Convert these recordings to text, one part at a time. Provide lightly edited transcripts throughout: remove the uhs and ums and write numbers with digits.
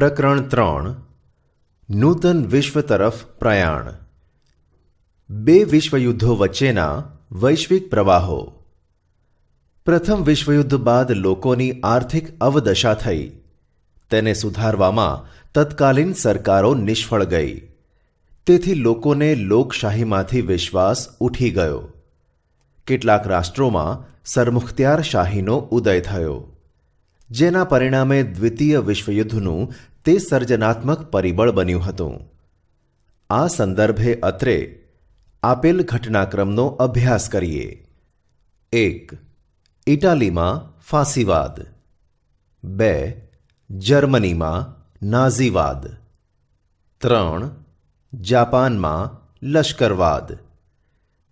પ્રકરણ 3 નૂતન વિશ્વ તરફ પ્રયાણ. બે વિશ્વયુદ્ધો વચ્ચેના વૈશ્વિક પ્રવાહો. પ્રથમ વિશ્વયુદ્ધ બાદ લોકોની આર્થિક અવદશા થઈ. તેને સુધારવામાં તત્કાલીન સરકારો નિષ્ફળ ગઈ. તેથી લોકોને લોકશાહીમાંથી વિશ્વાસ ઉઠી ગયો. કેટલાક રાષ્ટ્રોમાં સરમુખત્યારશાહીનો ઉદય થયો, જેના પરિણામે દ્વિતીય વિશ્વયુદ્ધનું તે સર્જનાત્મક પરિબળ બન્યું હતું. આ સંદર્ભે અત્રે આપેલ ઘટનાક્રમનો અભ્યાસ કરીએ. 1. ઇટાલીમાં ફાસીવાદ. 2. જર્મનીમાં નાઝીવાદ. 3. જાપાનમાં લશ્કરવાદ.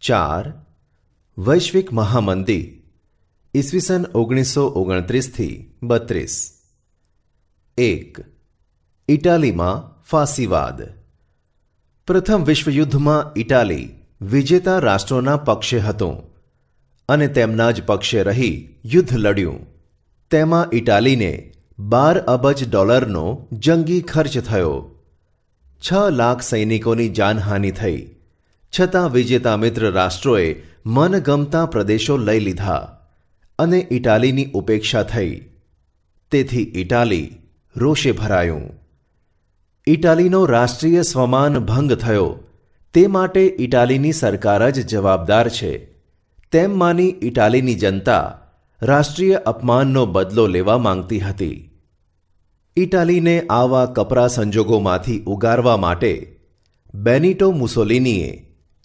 4. વૈશ્વિક મહામંદી ઈસવીસન 1929-32. 1. ઇટાલીમાં ફાસીવાદ. પ્રથમ વિશ્વયુદ્ધમાં ઇટાલી વિજેતા રાષ્ટ્રોના પક્ષે હતું અને તેમના જ પક્ષે રહી યુદ્ધ લડ્યું. તેમાં ઇટાલીને $12 અબજ જંગી ખર્ચ થયો. 6 લાખ સૈનિકોની જાનહાનિ થઈ. છતાં વિજેતા મિત્ર રાષ્ટ્રોએ મનગમતા પ્રદેશો લઈ લીધા અને ઇટાલીની ઉપેક્ષા થઈ. તેથી ઇટાલી રોષે ભરાયું. ઇટાલીનો રાષ્ટ્રીય સ્વમાન ભંગ થયો, તે માટે ઇટાલીની સરકાર જ જવાબદાર છે તેમ માની ઇટાલીની જનતા રાષ્ટ્રીય અપમાનનો બદલો લેવા માંગતી હતી. ઇટાલીને આવા કપરા સંજોગોમાંથી ઉગારવા માટે બેનિટો મુસોલિનીએ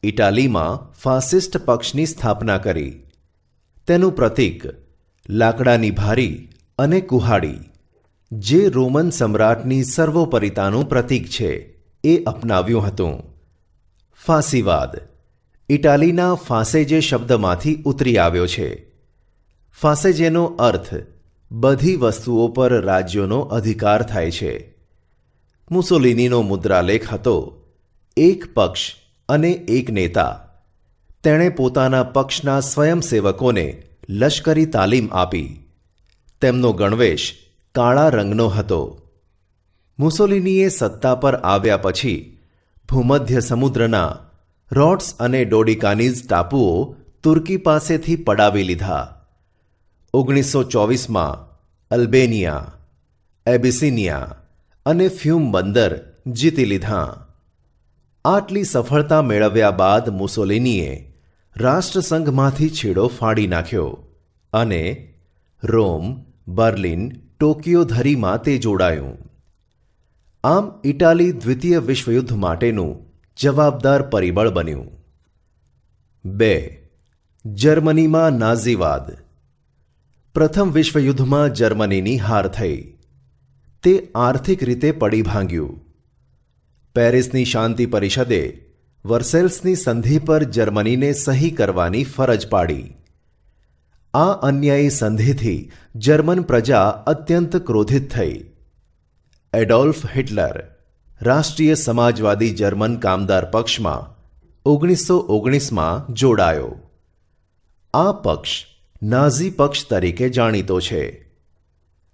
ઇટાલીમાં ફાસિસ્ટ પક્ષની સ્થાપના કરી. તેનું પ્રતીક લાકડાની ભારી અને કુહાડી, જે રોમન સમ્રાટની સર્વોપરિતાનું પ્રતીક છે, એ અપનાવ્યું હતું. ફાસીવાદ ઇટાલીના ફાસેજે શબ્દમાંથી ઉતરી આવ્યો છે. ફાસેજેનો અર્થ બધી વસ્તુઓ પર રાજ્યોનો અધિકાર થાય છે. મુસોલિનીનો મુદ્રાલેખ હતો એક પક્ષ અને એક નેતા. તેણે પોતાના પક્ષના સ્વયંસેવકોને લશ્કરી તાલીમ આપી. તેમનો ગણવેશ કાળા રંગનો હતો. મુસોલિનીએ સત્તા પર આવ્યા પછી ભૂમધ્ય સમુદ્રના રોડ્સ અને ડોડિકાનીઝ ટાપુઓ તુર્કી પાસેથી પડાવી લીધા. 1924માં અલ્બેનિયા, એબિસિનિયા અને ફ્યુમ બંદર જીતી લીધા. આટલી સફળતા મેળવ્યા બાદ મુસોલિનીએ રાષ્ટ્રસંઘમાંથી છેડો ફાડી નાખ્યો અને રોમ, બર્લિન, ટોકિયો ધરીમાં તે જોડાયું. આમ ઇટાલી દ્વિતીય વિશ્વયુદ્ધ માટેનું જવાબદાર પરિબળ બન્યું. 2. જર્મનીમાં નાઝીવાદ. પ્રથમ વિશ્વયુદ્ધમાં જર્મનીની હાર થઈ. તે આર્થિક રીતે પડી ભાંગ્યું. પેરિસની શાંતિ પરિષદે વર્સેલ્સની સંધિ પર જર્મનીને સહી કરવાની ફરજ પાડી. આ અન્યાયી સંધિથી જર્મન પ્રજા અત્યંત ક્રોધિત થઈ. એડોલ્ફ હિટલર રાષ્ટ્રીય સમાજવાદી જર્મન કામદાર પક્ષમાં 1919માં જોડાયો. આ પક્ષ નાઝી પક્ષ તરીકે જાણીતો છે.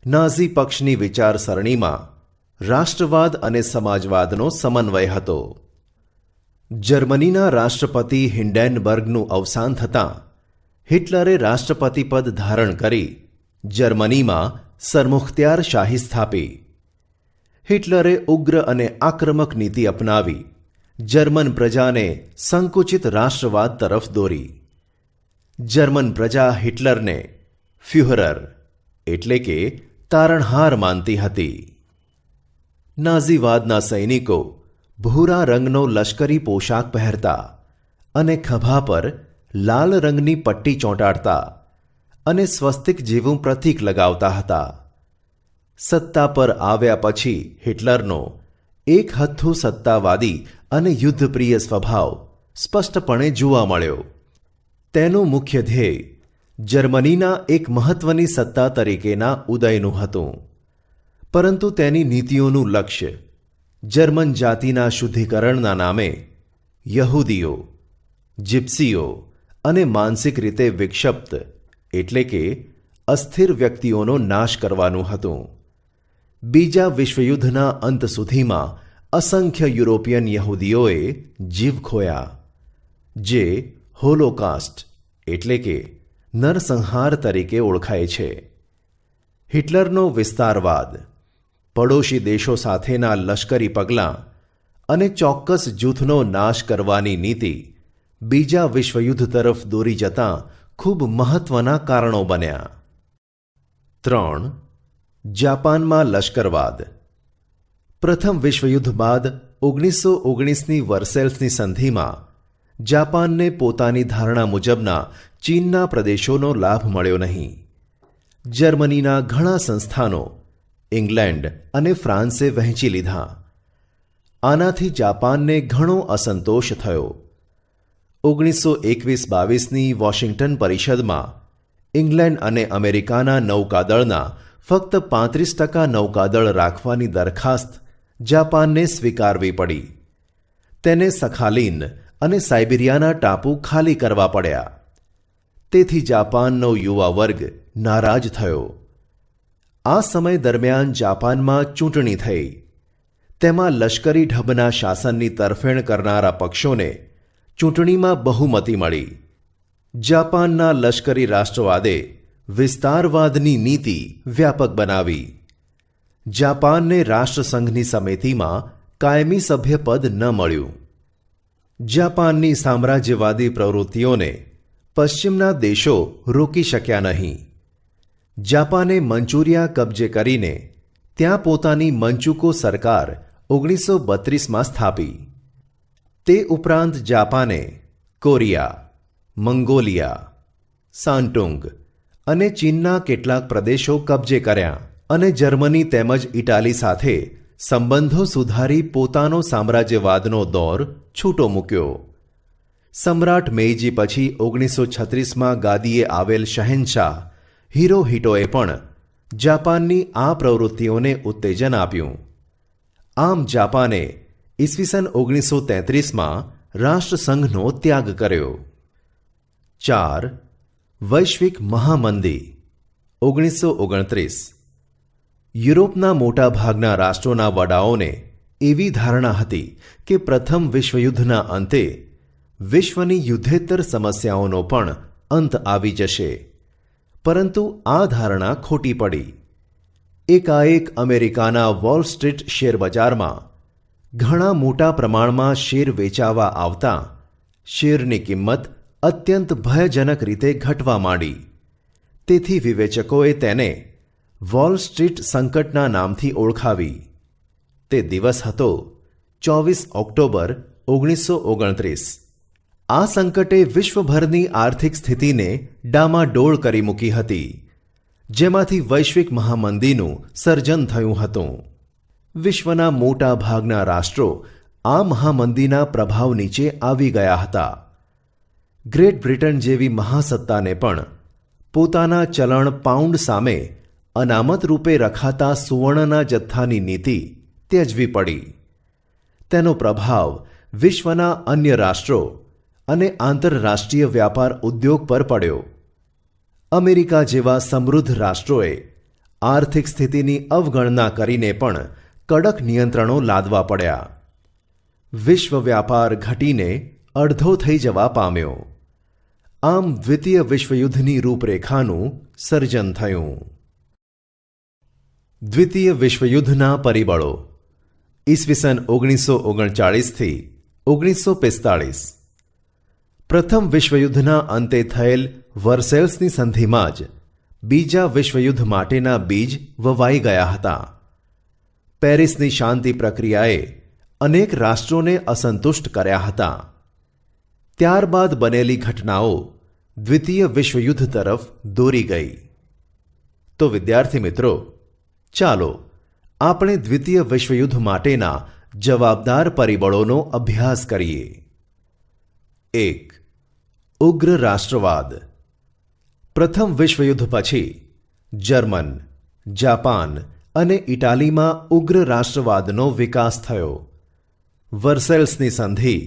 નાઝી પક્ષની વિચારસરણીમાં રાષ્ટ્રવાદ અને સમાજવાદનો સમન્વય હતો. જર્મનીના રાષ્ટ્રપતિ હિન્ડેનબર્ગનું અવસાન થતાં હિટલરે રાષ્ટ્રપતિ પદ ધારણ કરી જર્મનીમાં સરમુખત્યારશાહી સ્થાપી. હિટલરે ઉગ્ર અને આક્રમક નીતિ અપનાવી જર્મન પ્રજાને સંકુચિત રાષ્ટ્રવાદ તરફ દોરી. જર્મન પ્રજા હિટલરને ફ્યુહરર એટલે કે તારણહાર માનતી હતી. નાઝીવાદના સૈનિકો ભૂરા રંગનો લશ્કરી પોશાક પહેરતા અને ખભા પર લાલ રંગની પટ્ટી ચોંટાડતા અને સ્વસ્તિક જેવું પ્રતીક લગાવતા હતા. સત્તા પર આવ્યા પછી હિટલરનો એક હથ્થુ સત્તાવાદી અને યુદ્ધપ્રિય સ્વભાવ સ્પષ્ટપણે જોવા મળ્યો. તેનું મુખ્ય ધ્યેય જર્મનીના એક મહત્વની સત્તા તરીકેના ઉદયનું હતું, પરંતુ તેની નીતિઓનું લક્ષ્ય જર્મન જાતિના શુદ્ધિકરણના નામે યહૂદીઓ, જીપ્સીઓ અને માનસિક રીતે વિક્ષિપ્ત એટલે કે અસ્થિર વ્યક્તિઓનો નાશ કરવાનું હતું. બીજા વિશ્વયુદ્ધના અંત સુધીમાં અસંખ્ય યુરોપિયન યહૂદીઓએ જીવ ખોયા, જે હોલોકાસ્ટ એટલે કે નરસંહાર તરીકે ઓળખાય છે. હિટલરનો વિસ્તારવાદ, પડોશી દેશો સાથેના લશ્કરી પગલાં અને ચોક્કસ જૂથનો નાશ કરવાની નીતિ બીજા વિશ્વયુદ્ધ તરફ દોરી જતાં ખૂબ મહત્વના કારણો બન્યા. 3. જાપાનમાં લશ્કરવાદ. પ્રથમ વિશ્વયુદ્ધ બાદ 1919ની વર્સેલ્સની સંધિમાં જાપાનને પોતાની ધારણા મુજબના ચીનના પ્રદેશોનો લાભ મળ્યો નહીં. જર્મનીના ઘણા સંસ્થાનો ઇંગ્લેન્ડ અને ફ્રાન્સે વહેંચી લીધા. આનાથી જાપાનને ઘણો અસંતોષ થયો. 1921-22ની વોશિંગ્ટન પરિષદમાં ઇંગ્લેન્ડ અને અમેરિકાના નૌકાદળના ફક્ત 35% નૌકાદળ રાખવાની દરખાસ્ત જાપાનને સ્વીકારવી પડી. તેને સખાલીન અને સાઇબિરિયાના ટાપુ ખાલી કરવા પડ્યા. તેથી જાપાનનો યુવા વર્ગ નારાજ થયો. આ સમય દરમિયાન જાપાનમાં ચૂંટણી થઈ. તેમાં લશ્કરી ઢબના શાસનની તરફેણ કરનારા પક્ષોને ચૂંટણીમાં બહુમતી મળી. જાપાનના લશ્કરી રાષ્ટ્રવાદે વિસ્તારવાદની નીતિ વ્યાપક બનાવી. જાપાનને રાષ્ટ્રસંઘની સમિતિમાં કાયમી સભ્યપદ ન મળ્યું. જાપાનની સામ્રાજ્યવાદી પ્રવૃત્તિઓને પશ્ચિમના દેશો રોકી શક્યા નહીં. જાપાને મંચુરિયા કબજે કરીને ત્યાં પોતાની મંચુકો સરકાર 1932માં સ્થાપી. તે ઉપરાંત જાપાને કોરિયા, મંગોલિયા, સાન્ટુંગ અને ચીનના કેટલાક પ્રદેશો કબજે કર્યા અને જર્મની તેમજ ઇટાલી સાથે સંબંધો સુધારી પોતાનો સામ્રાજ્યવાદનો દોર છૂટો મૂક્યો. સમ્રાટ મેઈજી પછી 1936માં ગાદીએ આવેલ શહેનશાહ હિરોહિટોએ પણ જાપાનની આ પ્રવૃત્તિઓને ઉત્તેજન આપ્યું. આમ જાપાને ઈસવીસન 1933માં રાષ્ટ્રસંઘનો ત્યાગ કર્યો. 4. વૈશ્વિક મહામંદી 1929. યુરોપના મોટાભાગના રાષ્ટ્રોના વડાઓને એવી ધારણા હતી કે પ્રથમ વિશ્વયુદ્ધના અંતે વિશ્વની યુદ્ધેતર સમસ્યાઓનો પણ અંત આવી જશે. પરંતુ આ ધારણા ખોટી પડી. એકાએક અમેરિકાના વોલ સ્ટ્રીટ શેરબજારમાં ઘણા મોટા પ્રમાણમાં શેર વેચાવા આવતા શેરની કિંમત અત્યંત ભયજનક રીતે ઘટવા માંડી. તેથી વિવેચકોએ તેને વોલ સ્ટ્રીટ સંકટના નામથી ઓળખાવી. તે દિવસ હતો 24 ઓક્ટોબર 1929. આ સંકટે વિશ્વભરની આર્થિક સ્થિતિને ડામાડોળ કરી મૂકી હતી, જેમાંથી વૈશ્વિક મહામંદીનું સર્જન થયું હતું. વિશ્વના મોટા ભાગના રાષ્ટ્રો આ મહામંદીના પ્રભાવ નીચે આવી ગયા હતા. ગ્રેટ બ્રિટન જેવી મહાસત્તાને પણ પોતાના ચલણ પાઉન્ડ સામે અનામત રૂપે રખાતા સુવર્ણના જથ્થાની નીતિ ત્યજવી પડી. તેનો પ્રભાવ વિશ્વના અન્ય રાષ્ટ્રો અને આંતરરાષ્ટ્રીય વ્યાપાર ઉદ્યોગ પર પડ્યો. અમેરિકા જેવા સમૃદ્ધ રાષ્ટ્રોએ આર્થિક સ્થિતિની અવગણના કરીને પણ કડક નિયંત્રણો લાદવા પડ્યા. વિશ્વ વ્યાપાર ઘટીને અડધો થઈ જવા પામ્યો. આમ દ્વિતીય વિશ્વયુદ્ધની રૂપરેખાનું સર્જન થયું. દ્વિતીય વિશ્વયુદ્ધના પરિબળો ઈસવીસન 1939થી 1945. પ્રથમ વિશ્વયુદ્ધના અંતે થયેલ વર્સેલ્સની સંધિમાં જ બીજા વિશ્વયુદ્ધ માટેના બીજ વવાઈ ગયા હતા. પેરિસની શાંતિ પ્રક્રિયાએ અનેક રાષ્ટ્રોને અસંતુષ્ટ કર્યા હતા. ત્યારબાદ બનેલી ઘટનાઓ દ્વિતીય વિશ્વયુદ્ધ તરફ દોરી ગઈ. તો વિદ્યાર્થી મિત્રો, ચાલો આપણે દ્વિતીય વિશ્વયુદ્ધ માટેના જવાબદાર પરિબળોનો અભ્યાસ કરીએ. 1. ઉગ્ર રાષ્ટ્રવાદ. પ્રથમ વિશ્વયુદ્ધ પછી જર્મન, જાપાન અને ઇટાલીમાં ઉગ્ર રાષ્ટ્રવાદનો વિકાસ થયો. વર્સેલ્સની સંધિ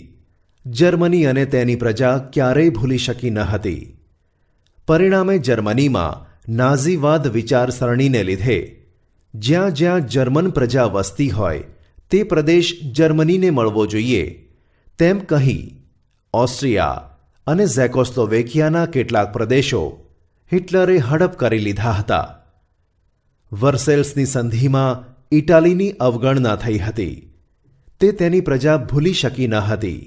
જર્મની અને તેની પ્રજા ક્યારેય ભૂલી શકી ન હતી. પરિણામે જર્મનીમાં નાઝીવાદ વિચારસરણીને લીધે જ્યાં જ્યાં જર્મન પ્રજા વસતી હોય તે પ્રદેશ જર્મનીને મળવો જોઈએ તેમ કહી ઓસ્ટ્રિયા અને ઝેકોસ્લોવેકિયાના કેટલાક પ્રદેશો હિટલરે હડપ કરી લીધા હતા. વર્સેલ્સની સંધિમાં ઇટાલીની અવગણના થઈ હતી. તે તેની પ્રજા ભૂલી શકી ન હતી.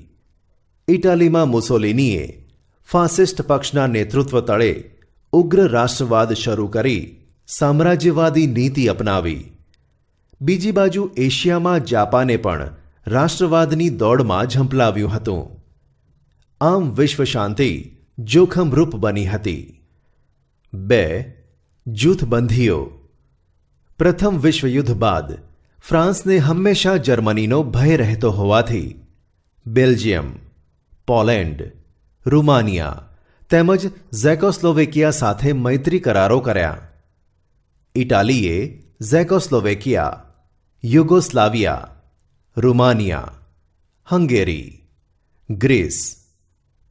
ઇટાલીમાં મુસોલિનીએ ફાસિસ્ટ પક્ષના નેતૃત્વ તળે ઉગ્ર રાષ્ટ્રવાદ શરૂ કરી સામ્રાજ્યવાદી નીતિ અપનાવી. બીજી બાજુ એશિયામાં જાપાને પણ રાષ્ટ્રવાદની દોડમાં ઝંપલાવ્યું હતું. આમ વિશ્વ શાંતિ જોખમરૂપ બની હતી. 2. જૂથબંધીઓ. પ્રથમ વિશ્વયુદ્ધ બાદ ફ્રાન્સને હંમેશા જર્મનીનો ભય રહેતો હોવાથી બેલ્જિયમ, પોલેન્ડ, રૂમાનિયા તેમજ ઝેકોસ્લોવેકિયા સાથે મૈત્રી કરારો કર્યા. ઇટાલીએ ઝેકોસ્લોવેકિયા, યુગોસ્લાવિયા, રૂમાનિયા, હંગેરી, ગ્રીસ,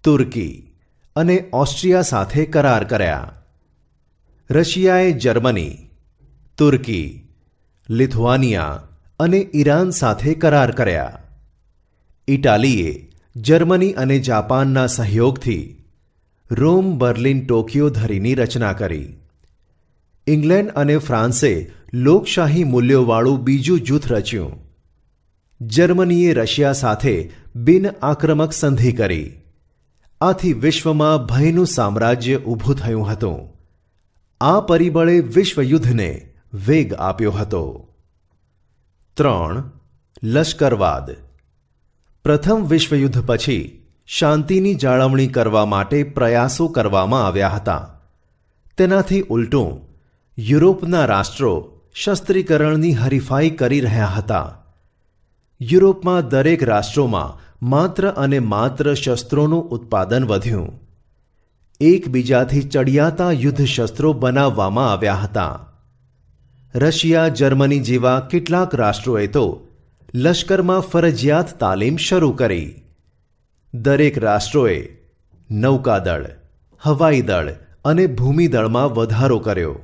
તુર્કી અને ઓસ્ટ્રિયા સાથે કરાર કર્યા. રશિયાએ જર્મની, તુર્કી, લિથુઆનિયા અને ઈરાન સાથે કરાર કર્યા. ઇટાલીએ જર્મની અને જાપાનના સહયોગથી રોમ, બર્લિન, ટોકિયો ધરીની રચના કરી. ઇંગ્લેન્ડ અને ફ્રાન્સે લોકશાહી મૂલ્યોવાળું બીજું જૂથ રચ્યું. જર્મનીએ રશિયા સાથે બિન આક્રમક સંધિ કરી. આથી વિશ્વમાં ભયનું સામ્રાજ્ય ઊભું થયું હતું. આ પરિબળે વિશ્વયુદ્ધને વેગ આપ્યો હતો. 3. લશ્કરવાદ. પ્રથમ વિશ્વયુદ્ધ પછી શાંતિની જાળવણી કરવા માટે પ્રયાસો કરવામાં આવ્યા હતા. તેનાથી ઉલટું યુરોપના રાષ્ટ્રો શસ્ત્રીકરણની હરીફાઈ કરી રહ્યા હતા. યુરોપમાં દરેક રાષ્ટ્રોમાં માત્ર અને માત્ર શસ્ત્રોનું ઉત્પાદન વધ્યું. એકબીજાથી ચડિયાતા યુદ્ધ શસ્ત્રો બનાવવામાં આવ્યા હતા. રશિયા, જર્મની જેવા કેટલાક રાષ્ટ્રોએ તો લશ્કરમાં ફરજિયાત તાલીમ શરૂ કરી. દરેક રાષ્ટ્રોએ નૌકાદળ, હવાઈદળ અને ભૂમિદળમાં વધારો કર્યો.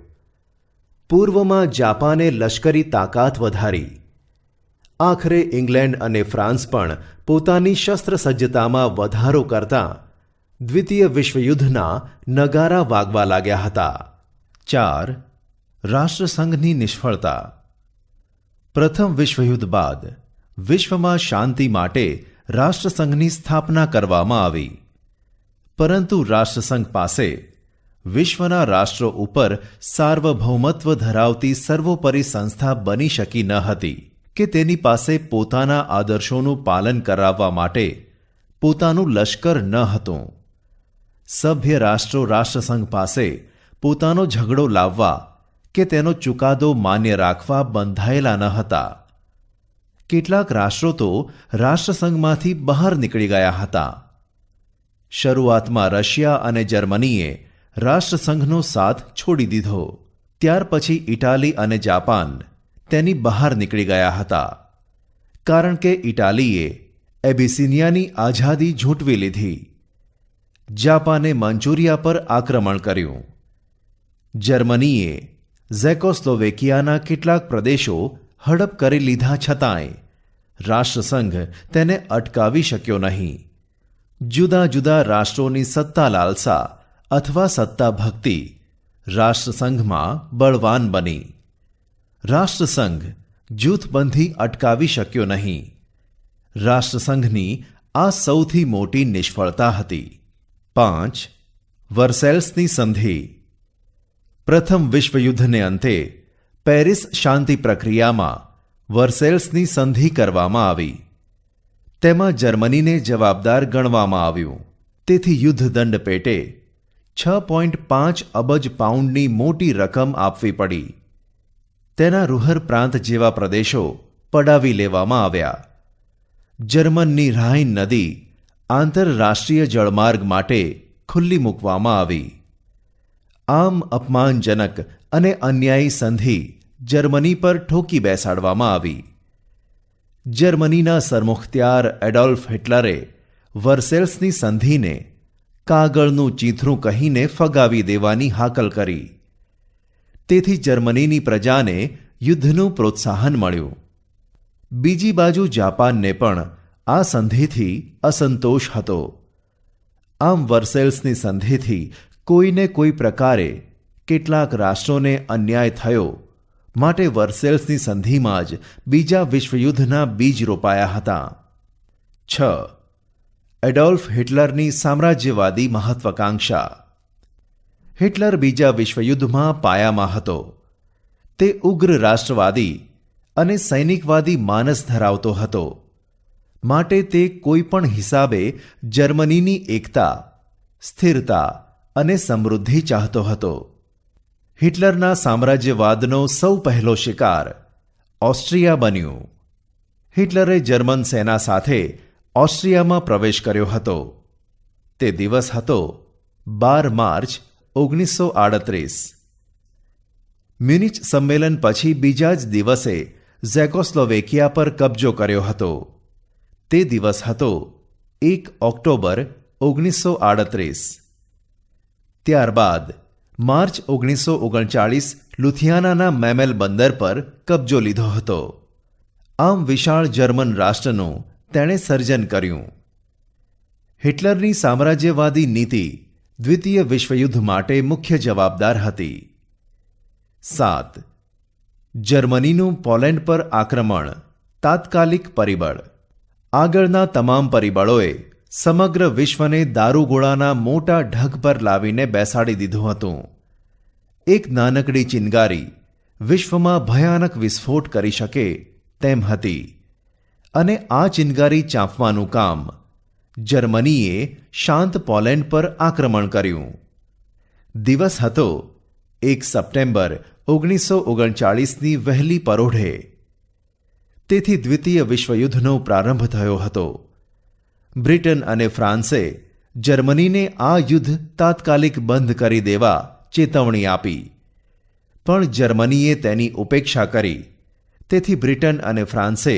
પૂર્વમાં જાપાને લશ્કરી તાકાત વધારી. આખરે ઇંગ્લેન્ડ અને ફ્રાન્સ પણ પોતાની શસ્ત્રસજ્જતામાં વધારો કરતા દ્વિતીય વિશ્વયુદ્ધના નગારા વાગવા લાગ્યા હતા. 4. રાષ્ટ્રસંઘની નિષ્ફળતા. પ્રથમ વિશ્વયુદ્ધ બાદ વિશ્વમાં શાંતિ માટે રાષ્ટ્રસંઘની સ્થાપના કરવામાં આવી. પરંતુ રાષ્ટ્રસંઘ પાસે વિશ્વના રાષ્ટ્રો ઉપર સાર્વભૌમત્વ ધરાવતી સર્વોપરી સંસ્થા બની શકી ન હતી કે તેની પાસે પોતાના આદર્શોનું પાલન કરાવવા માટે પોતાનું લશ્કર ન હતું. સભ્ય રાષ્ટ્રો રાષ્ટ્રસંઘ પાસે પોતાનો ઝઘડો લાવવા કે તેનો ચુકાદો માન્ય રાખવા બંધાયેલા ન હતા. કેટલાક રાષ્ટ્રો તો રાષ્ટ્રસંઘમાંથી બહાર નીકળી ગયા હતા. શરૂઆતમાં રશિયા અને જર્મનીએ રાષ્ટ્રસંઘનો સાથ છોડી દીધો. ત્યાર પછી ઇટાલી અને જાપાન તેની બહાર નીકળી ગયા હતા. કારણ કે ઇટાલીએ એબિસિનિયાની આઝાદી ઝૂંટવી લીધી. જાપાને મંચુરિયા પર આક્રમણ કર્યું. જર્મનીએ ઝેકોસ્લોવેકિયાના કેટલાક પ્રદેશો હડપ કરી લીધા છતાંય રાષ્ટ્રસંઘ તેને અટકાવી શક્યો નહીં. જુદા જુદા રાષ્ટ્રોની સત્તા લાલસા અથવા સત્તા ભક્તિ રાષ્ટ્રસંઘમાં બળવાન બની. રાષ્ટ્રસંઘ જૂથબંધી અટકાવી શક્યો નહીં. રાષ્ટ્રસંઘની આ સૌથી મોટી નિષ્ફળતા હતી. 5. વર્સેલ્સની સંધિ. પ્રથમ વિશ્વયુદ્ધને અંતે પેરિસ શાંતિ પ્રક્રિયામાં વર્સેલ્સની સંધિ કરવામાં આવી. તેમાં જર્મનીને જવાબદાર ગણવામાં આવ્યું. તેથી યુદ્ધદંડ પેટે 6.5 અબજ પાઉન્ડની મોટી રકમ આપવી પડી. તેના રૂહર પ્રાંત જેવા પ્રદેશો પડાવી લેવામાં આવ્યા. જર્મનની રાઇન નદી આંતરરાષ્ટ્રીય જળમાર્ગ માટે ખુલ્લી મૂકવામાં આવી. આમ અપમાનજનક અને અન્યાયી સંધિ જર્મની પર ઠોકી બેસાડવામાં આવી. જર્મનીના સરમુખત્યાર એડોલ્ફ હિટલરે વર્સેલ્સની સંધિને કાગળનું ચીથરું કહીને ફગાવી દેવાની હાકલ કરી. તેથી જર્મનીની પ્રજાને યુદ્ધનું પ્રોત્સાહન મળ્યું. બીજી બાજુ જાપાનને પણ આ સંધિથી અસંતોષ હતો. આમ વર્સેલ્સની સંધિથી કોઈને કોઈ પ્રકારે કેટલાક રાષ્ટ્રોને અન્યાય થયો, માટે વર્સેલ્સની સંધિમાં જ બીજા વિશ્વયુદ્ધના બીજ રોપાયા હતા. 6. એડોલ્ફ હિટલરની સામ્રાજ્યવાદી મહત્વાકાંક્ષા. હિટલર બીજા વિશ્વયુદ્ધમાં પાયામાં હતો. તે ઉગ્ર રાષ્ટ્રવાદી અને સૈનિકવાદી માનસ ધરાવતો હતો, માટે તે કોઈ પણ હિસાબે જર્મનીની એકતા, સ્થિરતા અને સમૃદ્ધિ ચાહતો હતો. હિટલરના સામ્રાજ્યવાદનો સૌ પહેલો શિકાર ઓસ્ટ્રિયા બન્યું. હિટલરે જર્મન સેના સાથે ઓસ્ટ્રિયામાં પ્રવેશ કર્યો હતો. તે દિવસ હતો 12 માર્ચ 1938. મ્યુનિચ સંમેલન પછી બીજા જ દિવસે ઝેકોસ્લોવેકિયા પર કબજો કર્યો હતો. તે દિવસ હતો 1 ઓક્ટોબર 1938. ત્યારબાદ માર્ચ 1939 લુથિયાનાના મેમેલ બંદર પર કબજો લીધો હતો. આમ વિશાળ જર્મન રાષ્ટ્રનું તેણે સર્જન કર્યું. હિટલરની સામ્રાજ્યવાદી નીતિ દ્વિતીય વિશ્વયુદ્ધ માટે મુખ્ય જવાબદાર હતી. 7. જર્મનીનું પોલેન્ડ પર આક્રમણ. તાત્કાલિક પરિબળ. આગળના તમામ પરિબળોએ સમગ્ર વિશ્વને દારૂગોળાના મોટા ઢગ પર લાવીને બેસાડી દીધું હતું. એક નાનકડી ચિનગારી વિશ્વમાં ભયાનક વિસ્ફોટ કરી શકે તેમ હતી, અને આ ચિનગારી ચાંપવાનું કામ જર્મનીએ શાંત પોલેન્ડ પર આક્રમણ કર્યું. દિવસ હતો 1 સપ્ટેમ્બર 1939ની વહેલી પરોઢે. તેથી દ્વિતીય વિશ્વયુદ્ધનો પ્રારંભ થયો હતો. બ્રિટન અને ફ્રાન્સે જર્મનીને આ યુદ્ધ તાત્કાલિક બંધ કરી દેવા ચેતવણી આપી, પણ જર્મનીએ તેની ઉપેક્ષા કરી. તેથી બ્રિટન અને ફ્રાન્સે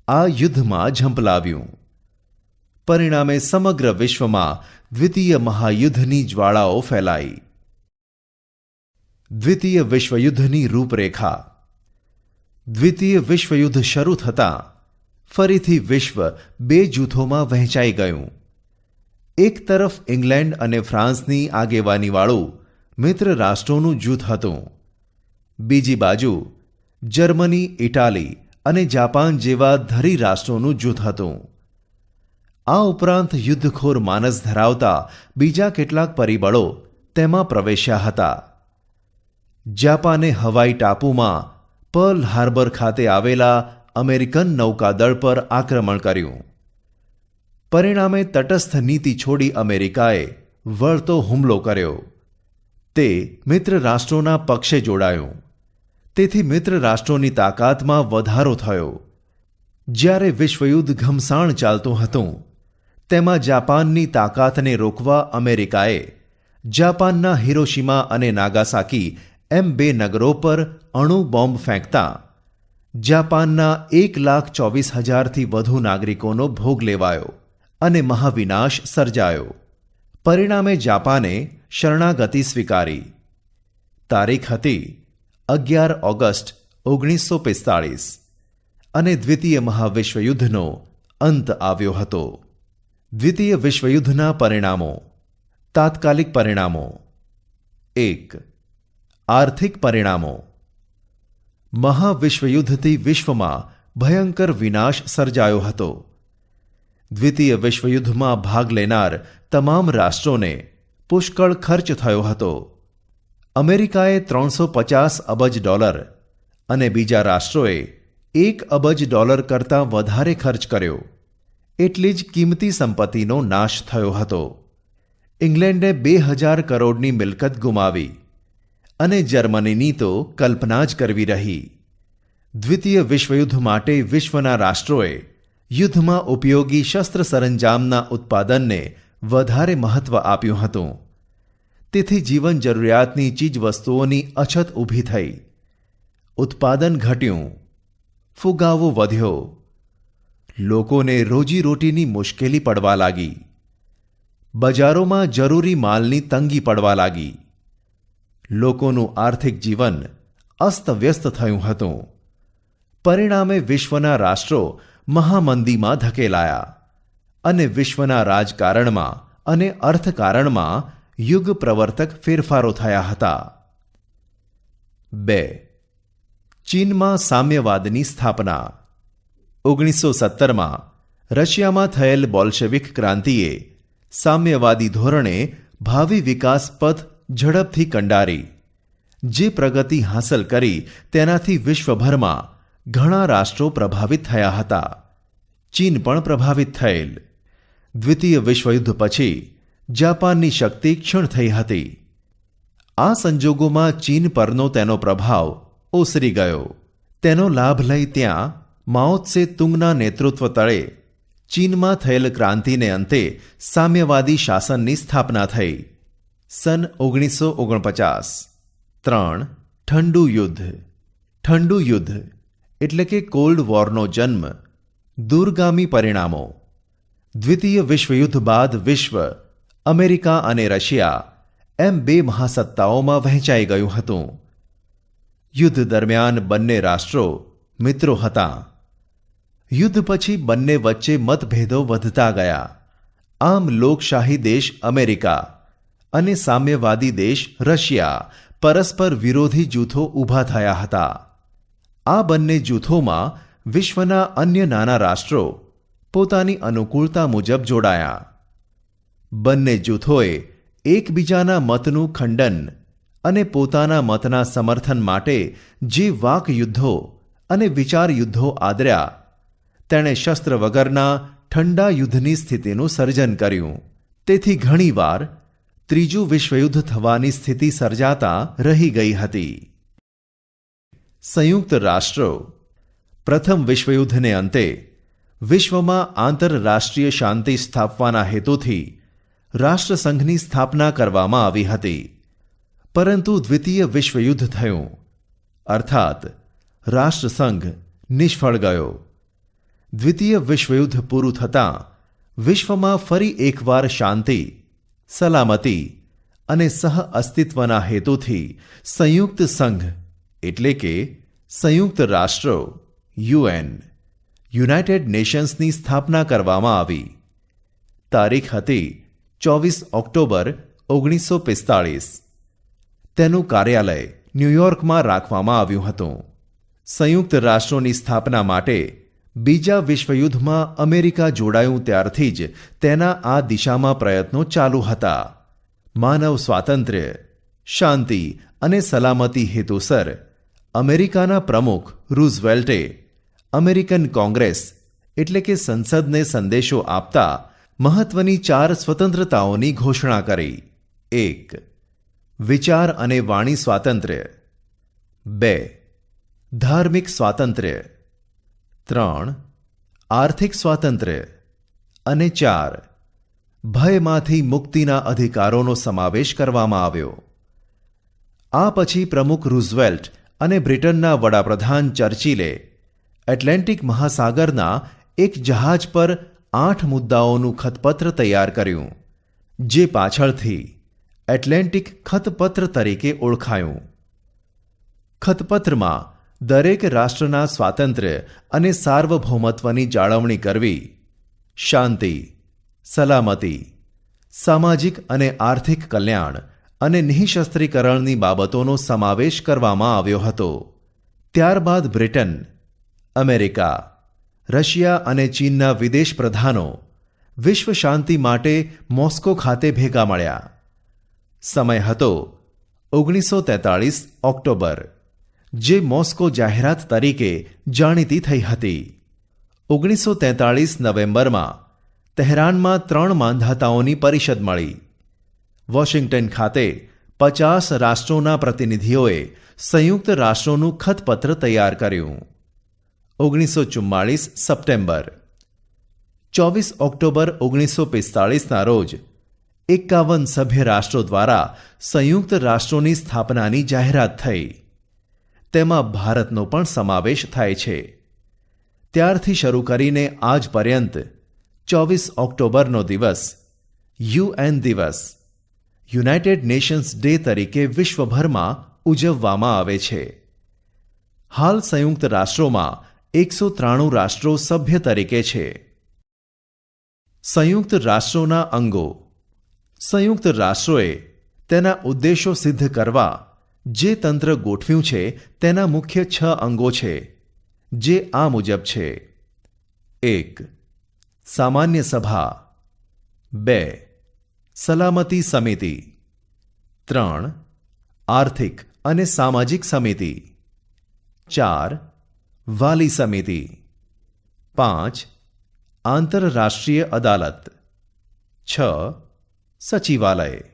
આ યુદ્ધમાં ઝંપલાવ્યું. પરિણામે સમગ્ર વિશ્વમાં દ્વિતીય મહાયુદ્ધની જ્વાળાઓ ફેલાઈ. દ્વિતીય વિશ્વયુદ્ધની રૂપરેખા. દ્વિતીય વિશ્વયુદ્ધ શરૂ થતાં ફરીથી વિશ્વ બે જૂથોમાં વહેંચાઈ ગયું. એક તરફ ઇંગ્લેન્ડ અને ફ્રાન્સની આગેવાનીવાળું મિત્ર રાષ્ટ્રોનું જૂથ હતું. બીજી બાજુ જર્મની, ઇટાલી અને જાપાન જેવા ધરી રાષ્ટ્રોનું જૂથ હતું. આ ઉપરાંત યુદ્ધખોર માનસ ધરાવતા બીજા કેટલાક પરિબળો તેમાં પ્રવેશ્યા હતા. જાપાને હવાઈ ટાપુમાં પર્લ હાર્બર ખાતે આવેલા અમેરિકન નૌકાદળ પર આક્રમણ કર્યું. પરિણામે તટસ્થ નીતિ છોડી અમેરિકાએ વળતો હુમલો કર્યો. તે મિત્ર રાષ્ટ્રોના પક્ષે જોડાયું. તેથી મિત્ર રાષ્ટ્રોની તાકાતમાં વધારો થયો. જ્યારે વિશ્વયુદ્ધ ઘમસાણ ચાલતું હતું, તેમાં જાપાનની તાકાતને રોકવા અમેરિકાએ જાપાનના હિરોશિમા અને નાગાસાકી એમ બે નગરો પર અણુ બોમ્બ ફેંકતા જાપાનના 1,24,000થી વધુ નાગરિકોનો ભોગ લેવાયો અને મહાવિનાશ સર્જાયો. પરિણામે જાપાને શરણાગતિ સ્વીકારી. તારીખ હતી 11 ઓગસ્ટ 1945 અને દ્વિતીય મહાવિશ્વયુદ્ધનો અંત આવ્યો હતો. દ્વિતીય વિશ્વયુદ્ધના પરિણામો. તાત્કાલિક પરિણામો. 1. આર્થિક પરિણામો. મહાવિશ્વયુદ્ધથી વિશ્વમાં ભયંકર વિનાશ સર્જાયો હતો. દ્વિતીય વિશ્વયુદ્ધમાં ભાગ લેનાર તમામ રાષ્ટ્રોને પુષ્કળ ખર્ચ થયો હતો. અમેરિકાએ $350 અબજ અને બીજા રાષ્ટ્રોએ $1 અબજ કરતાં વધારે ખર્ચ કર્યો. એટલી જ કિંમતી સંપત્તિનો નાશ થયો હતો. ઇંગ્લેન્ડે 2,000 કરોડની મિલકત ગુમાવી અને જર્મનીની તો કલ્પના જ કરવી રહી. દ્વિતીય વિશ્વયુદ્ધ માટે વિશ્વના રાષ્ટ્રોએ યુદ્ધમાં ઉપયોગી શસ્ત્ર સરંજામના ઉત્પાદનને વધારે મહત્વ આપ્યું હતું. તેથી જીવન જરૂરિયાતની ચીજવસ્તુઓની અછત ઊભી થઈ. ઉત્પાદન ઘટ્યું. ફુગાવો વધ્યો. લોકોને રોજીરોટીની મુશ્કેલી પડવા લાગી. બજારોમાં જરૂરી માલની તંગી પડવા લાગી. લોકોનું આર્થિક જીવન અસ્તવ્યસ્ત થયું હતું. પરિણામે વિશ્વના રાષ્ટ્રો મહામંદીમાં ધકેલાયા અને વિશ્વના રાજકારણમાં અને અર્થકારણમાં યુગ પ્રવર્તક ફેરફારો થયા હતા. 2. ચીનમાં સામ્યવાદની સ્થાપના. 1917માં રશિયામાં થયેલ બોલ્શેવિક ક્રાંતિએ સામ્યવાદી ધોરણે ભાવિ વિકાસ પથ ઝડપથી કંડારી. જે પ્રગતિ હાંસલ કરી તેનાથી વિશ્વભરમાં ઘણા રાષ્ટ્રો પ્રભાવિત થયા હતા. ચીન પણ પ્રભાવિત થયેલ. દ્વિતીય વિશ્વયુદ્ધ પછી જાપાનની શક્તિ ક્ષીણ થઈ હતી. આ સંજોગોમાં ચીન પરનો તેનો પ્રભાવ ઓસરી ગયો. તેનો લાભ લઈ ત્યાં માઓ ત્સે તુંગના નેતૃત્વ તળે ચીનમાં થયેલ ક્રાંતિને અંતે સામ્યવાદી શાસનની સ્થાપના થઈ. સન 1949. 3. ઠંડુ યુદ્ધ. ઠંડુ યુદ્ધ એટલે કે કોલ્ડ વોરનો જન્મ. દૂરગામી પરિણામો. દ્વિતીય વિશ્વયુદ્ધ બાદ વિશ્વ અમેરિકા અને રશિયા એમ બે મહાસત્તાઓમાં વહેંચાઈ ગયું હતું. યુદ્ધ દરમિયાન બંને રાષ્ટ્રો મિત્રો હતા. યુદ્ધ પછી બંને વચ્ચે મતભેદો વધતા ગયા. આમ લોકશાહી દેશ અમેરિકા અને સામ્યવાદી દેશ રશિયા પરસ્પર વિરોધી જૂથો ઊભા થયા હતા. આ બંને જૂથોમાં વિશ્વના અન્ય નાના રાષ્ટ્રો પોતાની અનુકૂળતા મુજબ જોડાયા. બંને જૂથોએ એકબીજાના મતનું ખંડન અને પોતાના મતના સમર્થન માટે જે વાકયુદ્ધો અને વિચાર યુદ્ધો આદર્યા તેણે શસ્ત્ર વગરના ઠંડા યુદ્ધની સ્થિતિનું સર્જન કર્યું. તેથી ઘણીવાર ત્રીજું વિશ્વયુદ્ધ થવાની સ્થિતિ સર્જાતા રહી ગઈ હતી. સંયુક્ત રાષ્ટ્રો. પ્રથમ વિશ્વયુદ્ધને અંતે વિશ્વમાં આંતરરાષ્ટ્રીય શાંતિ સ્થાપવાના હેતુથી રાષ્ટ્રસંઘની સ્થાપના કરવામાં આવી હતી. પરંતુ દ્વિતીય વિશ્વયુદ્ધ થયું અર્થાત રાષ્ટ્રસંઘ નિષ્ફળ ગયો. દ્વિતીય વિશ્વયુદ્ધ પૂરું થતાં વિશ્વમાં ફરી એકવાર શાંતિ, સલામતી અને સહ અસ્તિત્વના હેતુથી સંયુક્ત સંઘ એટલે કે સંયુક્ત રાષ્ટ્રો યુએન યુનાઇટેડ નેશન્સની સ્થાપના કરવામાં આવી. તારીખ હતી 24 ઓક્ટોબર 1945. તેનું કાર્યાલય ન્યૂયોર્કમાં રાખવામાં આવ્યું હતું. સંયુક્ત રાષ્ટ્રોની સ્થાપના માટે બીજા વિશ્વયુદ્ધમાં અમેરિકા જોડાયું ત્યારથી જ તેના આ દિશામાં પ્રયત્નો ચાલુ હતા. માનવ સ્વાતંત્ર્ય, શાંતિ અને સલામતી હેતુસર અમેરિકાના પ્રમુખ રૂઝવેલ્ટે અમેરિકન કોંગ્રેસ એટલે કે સંસદને સંદેશો આપતા મહત્વની 4 સ્વતંત્રતાઓની ઘોષણા કરી. 1. વિચાર અને વાણી સ્વાતંત્ર્ય. 2. ધાર્મિક સ્વાતંત્ર્ય. 3. આર્થિક સ્વાતંત્ર્ય. અને 4. ભયમાંથી મુક્તિના અધિકારોનો સમાવેશ કરવામાં આવ્યો. આ પછી પ્રમુખ રૂઝવેલ્ટ અને બ્રિટનના વડાપ્રધાન ચર્ચિલે એટલાન્ટિક મહાસાગરના એક જહાજ પર 8 મુદ્દાઓનું ખતપત્ર તૈયાર કર્યું, જે પાછળથી એટલાન્ટિક ખતપત્ર તરીકે ઓળખાયું. ખતપત્રમાં દરેક રાષ્ટ્રના સ્વાતંત્ર્ય અને સાર્વભૌમત્વની જાળવણી કરવી, શાંતિ, સલામતી, સામાજિક અને આર્થિક કલ્યાણ અને નિઃશસ્ત્રીકરણની બાબતોનો સમાવેશ કરવામાં આવ્યો હતો. ત્યારબાદ બ્રિટન, અમેરિકા, રશિયા અને ચીનના વિદેશ પ્રધાનો વિશ્વ શાંતિ માટે મોસ્કો ખાતે ભેગા મળ્યા. સમય હતો 1943 ઓક્ટોબર, જે મોસ્કો જાહેરાત તરીકે જાણીતી થઈ હતી. 1943 નવેમ્બરમાં તહેરાનમાં 3 માંધાતાઓની પરિષદ મળી. વોશિંગ્ટન ખાતે 50 રાષ્ટ્રોના પ્રતિનિધિઓએ સંયુક્ત રાષ્ટ્રોનું ખતપત્ર તૈયાર કર્યું. 1944 સપ્ટેમ્બર. 24 ઓક્ટોબર 1945ના રોજ 51 સભ્ય રાષ્ટ્રો દ્વારા સંયુક્ત રાષ્ટ્રોની સ્થાપનાની જાહેરાત થઈ. તેમાં ભારતનો પણ સમાવેશ થાય છે. ત્યારથી શરૂ કરીને આજ પર્યંત 24 ઓક્ટોબરનો દિવસ યુએન દિવસ, યુનાઇટેડ નેશન્સ ડે તરીકે વિશ્વભરમાં ઉજવવામાં આવે છે. હાલ સંયુક્ત રાષ્ટ્રોમાં 193 રાષ્ટ્રો સભ્ય તરીકે છે. સંયુક્ત રાષ્ટ્રોના અંગો. સંયુક્ત રાષ્ટ્રોએ તેના ઉદ્દેશો સિદ્ધ કરવા જે તંત્ર ગોઠવ્યું છે તેના મુખ્ય 6 અંગો છે, જે આ મુજબ છે: 1. સામાન્ય સભા. 2. સલામતી સમિતિ. 3. આર્થિક અને સામાજિક સમિતિ. 4. વાલી સમિતિ. 5. આંતરરાષ્ટ્રીય અદાલત. 6. સચિવાલય.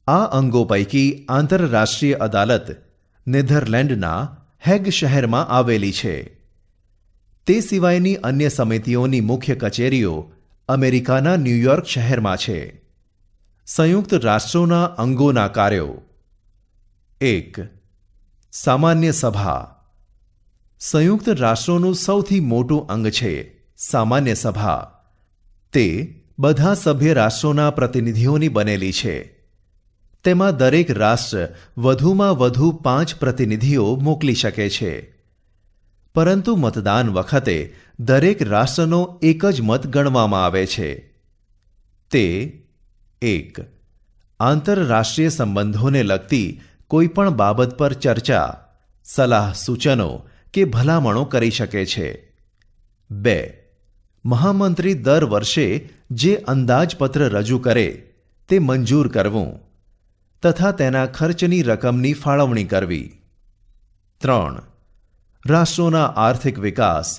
આ અંગો પૈકી આંતરરાષ્ટ્રીય અદાલત નેધરલેન્ડના હેગ શહેરમાં આવેલી છે. તે સિવાયની અન્ય સમિતિઓની મુખ્ય કચેરીઓ અમેરિકાના ન્યૂયોર્ક શહેરમાં છે. સંયુક્ત રાષ્ટ્રોના અંગોના કાર્યો. 1. સામાન્ય સભા. સંયુક્ત રાષ્ટ્રોનું સૌથી મોટું અંગ છે સામાન્ય સભા. તે બધા સભ્ય રાષ્ટ્રોના પ્રતિનિધિઓની બનેલી છે. તેમાં દરેક રાષ્ટ્ર વધુમાં વધુ 5 પ્રતિનિધિઓ મોકલી શકે છે. પરંતુ મતદાન વખતે દરેક રાષ્ટ્રનો એક જ મત ગણવામાં આવે છે. તે 1. આંતરરાષ્ટ્રીય સંબંધોને લગતી કોઈપણ બાબત પર ચર્ચા, સલાહ સૂચનો કે ભલામણો કરી શકે છે. 2. મહામંત્રી દર વર્ષે જે અંદાજપત્ર રજૂ કરે તે મંજૂર કરવું તથા તેના ખર્ચની રકમની ફાળવણી કરવી. 3. રાષ્ટ્રોના આર્થિક વિકાસ,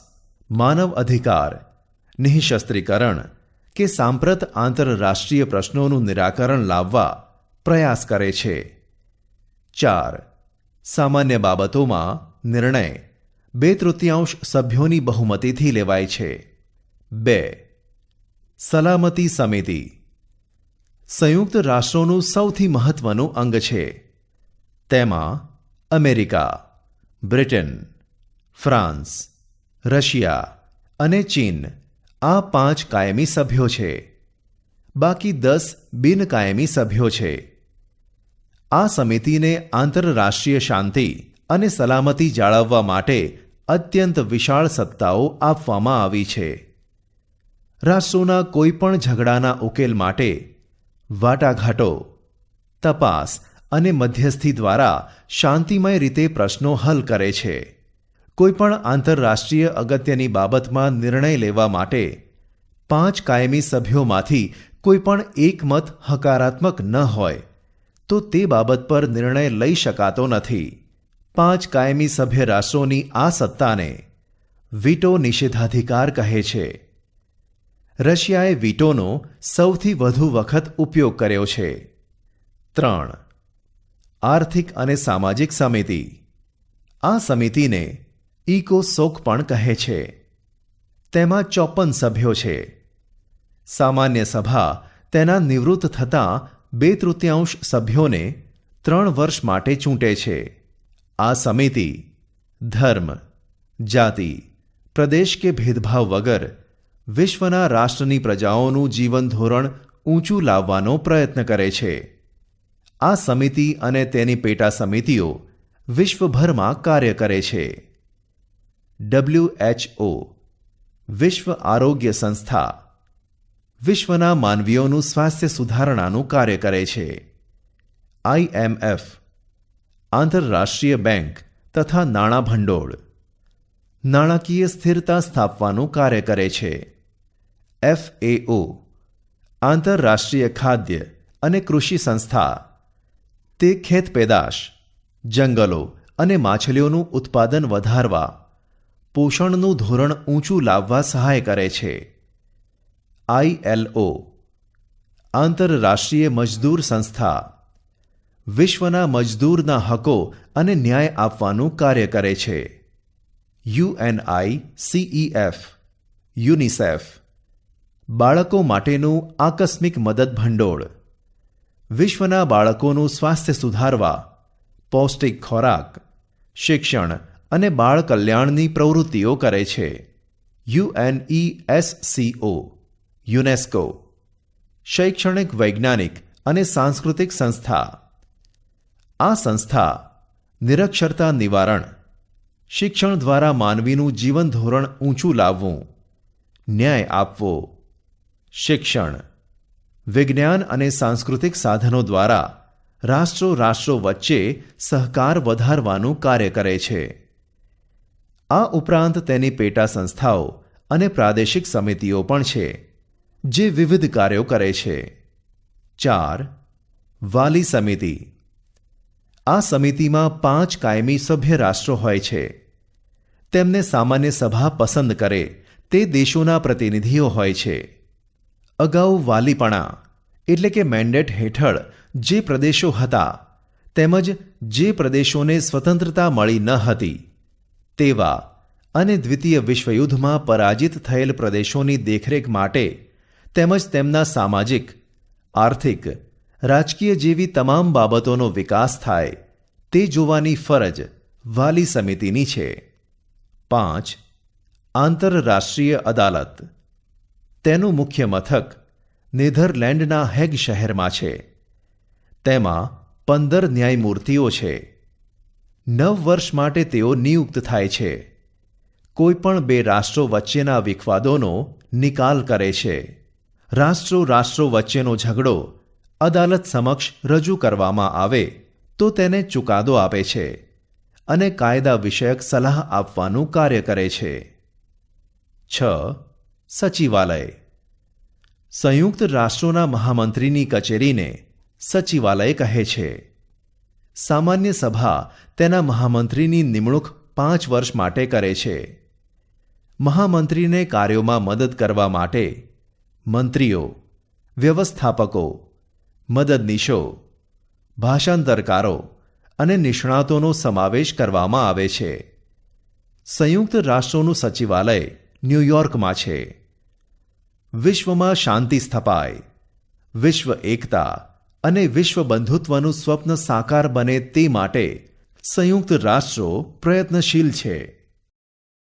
માનવ અધિકાર, નિઃશસ્ત્રીકરણ કે સાંપ્રત આંતરરાષ્ટ્રીય પ્રશ્નોનું નિરાકરણ લાવવા પ્રયાસ કરે છે. 4. સામાન્ય બાબતોમાં નિર્ણય 2/3 સભ્યોની બહુમતીથી લેવાય છે. 2. સલામતી સમિતિ. સંયુક્ત રાષ્ટ્રોનું સૌથી મહત્વનું અંગ છે. તેમાં અમેરિકા, બ્રિટન, ફ્રાન્સ, રશિયા અને ચીન આ 5 કાયમી સભ્યો છે. બાકી 10 બિનકાયમી સભ્યો છે. આ સમિતિને આંતરરાષ્ટ્રીય શાંતિ અને સલામતી જાળવવા માટે અત્યંત વિશાળ સત્તાઓ આપવામાં આવી છે. રાષ્ટ્રોના કોઈપણ ઝઘડાના ઉકેલ માટે વાટાઘાટો, તપાસ અને મધ્યસ્થી દ્વારા શાંતિમય રીતે પ્રશ્નો હલ કરે છે. કોઈપણ આંતરરાષ્ટ્રીય અગત્યની બાબતમાં નિર્ણય લેવા માટે 5 કાયમી સભ્યોમાંથી કોઈપણ એક મત હકારાત્મક ન હોય તો તે બાબત પર નિર્ણય લઈ શકાતો નથી. 5 કાયમી સભ્ય રાષ્ટ્રોની આ સત્તાને વીટો નિષેધાધિકાર કહે છે. રશિયાએ વીટોનો સૌથી વધુ વખત ઉપયોગ કર્યો છે. 3. આર્થિક અને સામાજિક સમિતિ. આ સમિતિને ઇકોસોક પણ કહે છે. તેમાં 54 સભ્યો છે. સામાન્ય સભા તેના નિવૃત્ત થતાં 2/3 સભ્યોને 3 વર્ષ માટે ચૂંટે છે. આ સમિતિ ધર્મ, જાતિ, પ્રદેશ કે ભેદભાવ વગર વિશ્વના રાષ્ટ્રની પ્રજાઓનું જીવન ધોરણ ઊંચું લાવવાનો પ્રયત્ન કરે છે. આ સમિતિ અને તેની પેટા સમિતિઓ વિશ્વભરમાં કાર્ય કરે છે. WHO વિશ્વ આરોગ્ય સંસ્થા વિશ્વના માનવીઓનું સ્વાસ્થ્ય સુધારણાનું કાર્ય કરે છે. IMF આંતરરાષ્ટ્રીય બેંક તથા નાણાં ભંડોળ નાણાકીય સ્થિરતા સ્થાપવાનું કાર્ય કરે છે. FAO આંતરરાષ્ટ્રીય ખાદ્ય અને કૃષિ સંસ્થા તે ખેત પેદાશ, જંગલો અને માછલીઓનું ઉત્પાદન વધારવા, પોષણનું ધોરણ ઊંચું લાવવા સહાય કરે છે. ILO આંતરરાષ્ટ્રીય મજદૂર સંસ્થા વિશ્વના મજદૂરના હકો અને ન્યાય આપવાનું કાર્ય કરે છે. UNICEF યુનિસેફ બાળકો માટેનું આકસ્મિક મદદ ભંડોળ વિશ્વના બાળકોનું સ્વાસ્થ્ય સુધારવા, પૌષ્ટિક ખોરાક, શિક્ષણ અને બાળ કલ્યાણની પ્રવૃત્તિઓ કરે છે. UNESCO યુનેસ્કો શૈક્ષણિક, વૈજ્ઞાનિક અને સાંસ્કૃતિક સંસ્થા. આ સંસ્થા નિરક્ષરતા નિવારણ, શિક્ષણ દ્વારા માનવીનું જીવન ધોરણ ઊંચું લાવવું, ન્યાય આપવો. શિક્ષણ વિજ્ઞાન અને સાંસ્કૃતિક સાધનો દ્વારા રાષ્ટ્રો વચ્ચે સહકાર વધારવાનું કાર્ય કરે છે. આ ઉપરાંત તેની પેટા સંસ્થાઓ અને પ્રાદેશિક સમિતિઓ પણ છે, જે વિવિધ કાર્યો કરે છે. 4. વાલી સમિતિ. આ સમિતિમાં 5 કાયમી સભ્ય રાષ્ટ્રો હોય છે. તેમને સામાન્ય સભા પસંદ કરે તે દેશોના પ્રતિનિધિઓ હોય છે. અગાઉ વાલીપણા એટલે કે મેન્ડેટ હેઠળ જે પ્રદેશો હતા તેમજ જે પ્રદેશોને સ્વતંત્રતા મળી ન હતી તેવા અને દ્વિતીય વિશ્વયુદ્ધમાં પરાજિત થયેલ પ્રદેશોની દેખરેખ માટે તેમજ તેમના સામાજિક, આર્થિક, રાજકીય જેવી તમામ બાબતોનો વિકાસ થાય તે જોવાની ફરજ વાલી સમિતિની છે. 5. આંતરરાષ્ટ્રીય અદાલત. તેનું મુખ્ય મથક નેધરલેન્ડના હેગ શહેરમાં છે. તેમાં 15 ન્યાયમૂર્તિઓ છે. 9 વર્ષ માટે તેઓ નિયુક્ત થાય છે. કોઈપણ 2 રાષ્ટ્રો વચ્ચેના વિખવાદોનો નિકાલ કરે છે. રાષ્ટ્રો વચ્ચેનો ઝઘડો અદાલત સમક્ષ રજૂ કરવામાં આવે તો તેને ચુકાદો આપે છે અને કાયદા વિષયક સલાહ આપવાનું કાર્ય કરે છે. 6. સચિવાલય. સંયુક્ત રાષ્ટ્રોના મહામંત્રીની કચેરીને સચિવાલય કહે છે. સામાન્ય સભા તેના મહામંત્રીની નિમણૂક 5 વર્ષ માટે કરે છે. મહામંત્રીને કાર્યોમાં મદદ કરવા માટે મંત્રીઓ, વ્યવસ્થાપકો, મદદનીશો, ભાષાંતરકારો અને નિષ્ણાતોનો સમાવેશ કરવામાં આવે છે. સંયુક્ત રાષ્ટ્રોનું સચિવાલય ન્યૂયોર્કમાં છે. વિશ્વમાં શાંતિ સ્થપાય, વિશ્વ એકતા અને વિશ્વ બંધુત્વનું સ્વપ્ન સાકાર બને તે માટે સંયુક્ત રાષ્ટ્રો પ્રયત્નશીલ છે.